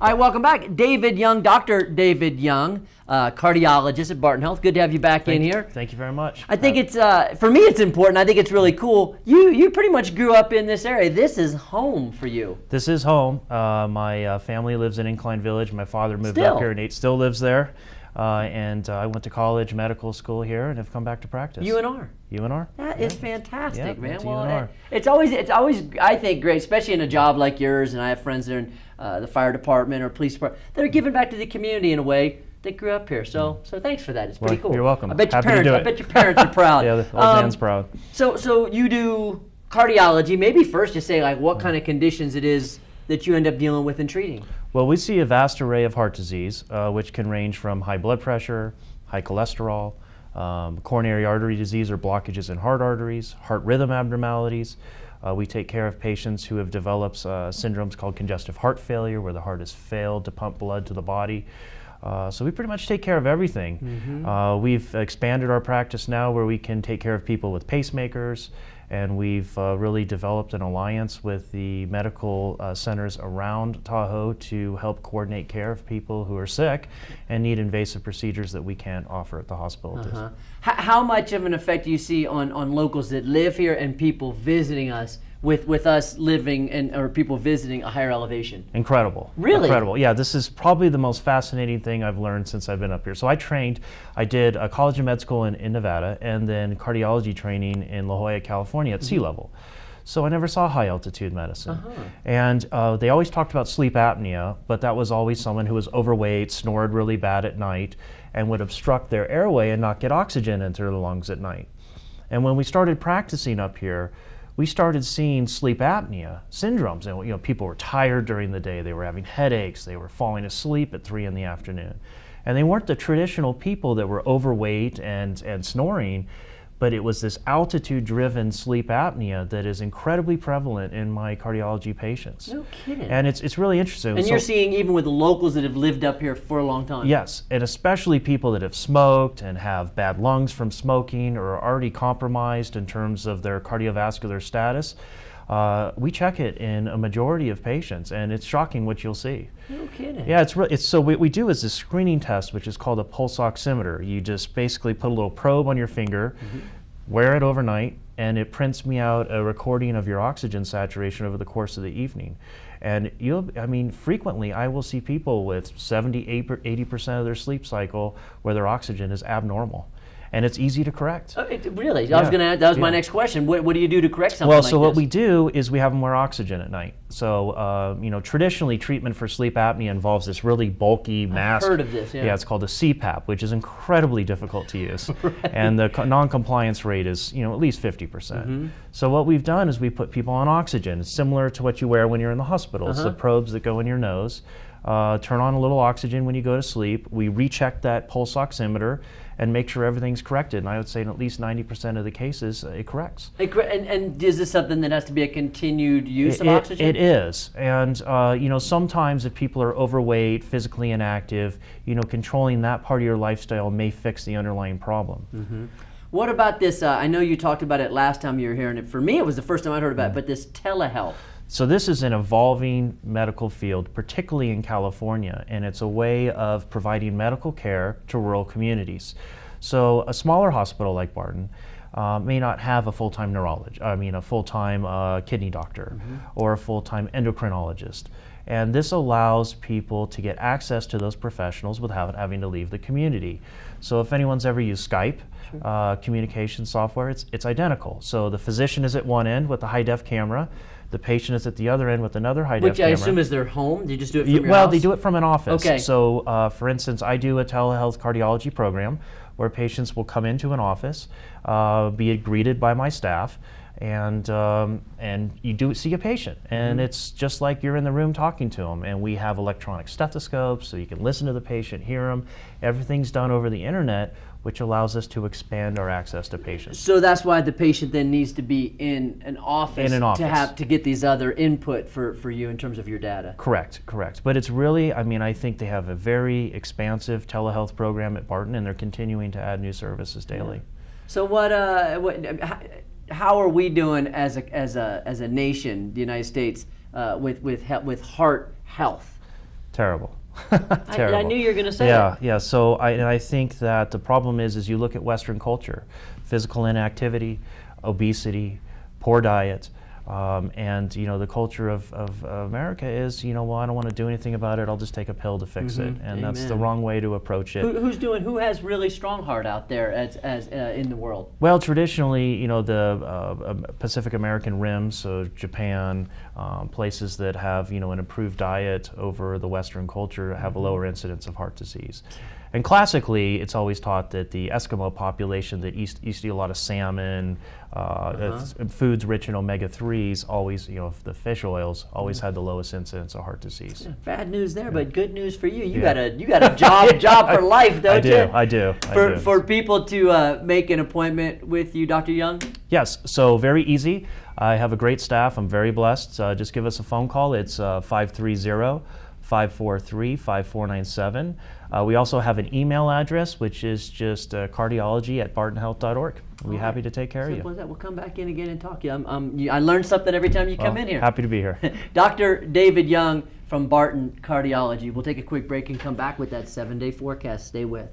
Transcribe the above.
All right, welcome back. David Young, Dr. David Young, cardiologist at Barton Health. Good to have you back in here. Thank you very much. I think it's, for me it's important. I think it's really cool. You pretty much grew up in this area. This is home for you. This is home. My family lives in Incline Village. My father moved up here and still lives there. And I went to college, medical school here, and have come back to practice. UNR. UNR. That is fantastic, man. Well, UNR. It's always, I think, great, especially in a job like yours, and I have friends that are in the fire department or police department that are giving back to the community in a way. They grew up here, so thanks for that. It's pretty cool. You're welcome. I bet your Happy to do it. I bet your parents are proud. Yeah, the old man's proud. So you do cardiology. Maybe first just say like what kind of conditions it is that you end up dealing with and treating. Well, we see a vast array of heart disease, which can range from high blood pressure, high cholesterol, coronary artery disease or blockages in heart arteries, heart rhythm abnormalities. We take care of patients who have developed syndromes called congestive heart failure, where the heart has failed to pump blood to the body. So we pretty much take care of everything. Mm-hmm. We've expanded our practice now where we can take care of people with pacemakers, and we've really developed an alliance with the medical centers around Tahoe to help coordinate care of people who are sick and need invasive procedures that we can't offer at the hospital. Uh-huh. How much of an effect do you see on locals that live here and people visiting us with us living or people visiting a higher elevation? Incredible. Really? Incredible. Yeah, this is probably the most fascinating thing I've learned since I've been up here. So I did a college and med school in Nevada and then cardiology training in La Jolla, California at sea level. So I never saw high altitude medicine. Uh-huh. And they always talked about sleep apnea, but that was always someone who was overweight, snored really bad at night, and would obstruct their airway and not get oxygen into their lungs at night. And when we started practicing up here, we started seeing sleep apnea syndromes, and people were tired during the day, they were having headaches, they were falling asleep at 3 in the afternoon. And they weren't the traditional people that were overweight and snoring, but it was this altitude-driven sleep apnea that is incredibly prevalent in my cardiology patients. No kidding. And it's really interesting. And you're seeing even with the locals that have lived up here for a long time. Yes, and especially people that have smoked and have bad lungs from smoking or are already compromised in terms of their cardiovascular status. We check it in a majority of patients, and it's shocking what you'll see. No kidding. Yeah, so what we do is this screening test, which is called a pulse oximeter. You just basically put a little probe on your finger, wear it overnight, and it prints me out a recording of your oxygen saturation over the course of the evening. And frequently I will see people with 70, 80% of their sleep cycle where their oxygen is abnormal. And it's easy to correct. Really? Yeah. That was my next question. What do you do to correct something like this? Well, so what we do is we have them wear oxygen at night. So, traditionally treatment for sleep apnea involves this really bulky mask. I've heard of this, yeah. Yeah, it's called a CPAP, which is incredibly difficult to use. Right. And the non-compliance rate is, at least 50%. Mm-hmm. So what we've done is we put people on oxygen. It's similar to what you wear when you're in the hospital. It's the probes that go in your nose. Turn on a little oxygen when you go to sleep. We recheck that pulse oximeter and make sure everything's corrected. And I would say in at least 90% of the cases, it corrects. And is this something that has to be a continued use of oxygen? It is. And, sometimes if people are overweight, physically inactive, controlling that part of your lifestyle may fix the underlying problem. Mm-hmm. What about this? I know you talked about it last time you were here, and for me it was the first time I'd heard about it, but this telehealth. So this is an evolving medical field, particularly in California, and it's a way of providing medical care to rural communities. So a smaller hospital like Barton may not have a full-time a full-time kidney doctor or a full-time endocrinologist. And this allows people to get access to those professionals without having to leave the community. So if anyone's ever used Skype, communication software, it's identical. So the physician is at one end with a high-def camera. The patient is at the other end with another high-def camera. Which I assume is their home? Do you just do it from your house? Well, they do it from an office. Okay. So, for instance, I do a telehealth cardiology program where patients will come into an office, be greeted by my staff, and you do see a patient. And it's just like you're in the room talking to them. And we have electronic stethoscopes so you can listen to the patient, hear them. Everything's done over the internet, which allows us to expand our access to patients. So that's why the patient then needs to be in an office, to get these other input for you in terms of your data. Correct. But it's really, I think they have a very expansive telehealth program at Barton, and they're continuing to add new services daily. Yeah. So how are we doing as a nation, the United States, with heart health? Terrible. I knew you were going to say Yeah, it. yeah. So I think that the problem is you look at Western culture, physical inactivity, obesity, poor diet, and the culture of America is well, I don't want to do anything about it. I'll just take a pill to fix it, and that's the wrong way to approach it. Who has really strong heart out there as in the world? Well, traditionally, the Pacific American Rim, so Japan, places that have an improved diet over the Western culture have a lower incidence of heart disease. And classically, it's always taught that the Eskimo population that used to eat a lot of salmon, foods rich in omega-3s, always, the fish oils, always had the lowest incidence of heart disease. Yeah, bad news there, but good news for you. You got a job for life, don't you? I do. For people to make an appointment with you, Dr. Young? Yes, so very easy. I have a great staff. I'm very blessed. Just give us a phone call. It's 530-543-5497. We also have an email address, which is just cardiology@bartonhealth.org. We'll be happy to take care of you. Simple as that. We'll come back in again and talk. I learn something every time you come in here. Happy to be here. Dr. David Young from Barton Cardiology. We'll take a quick break and come back with that 7-day forecast. Stay with.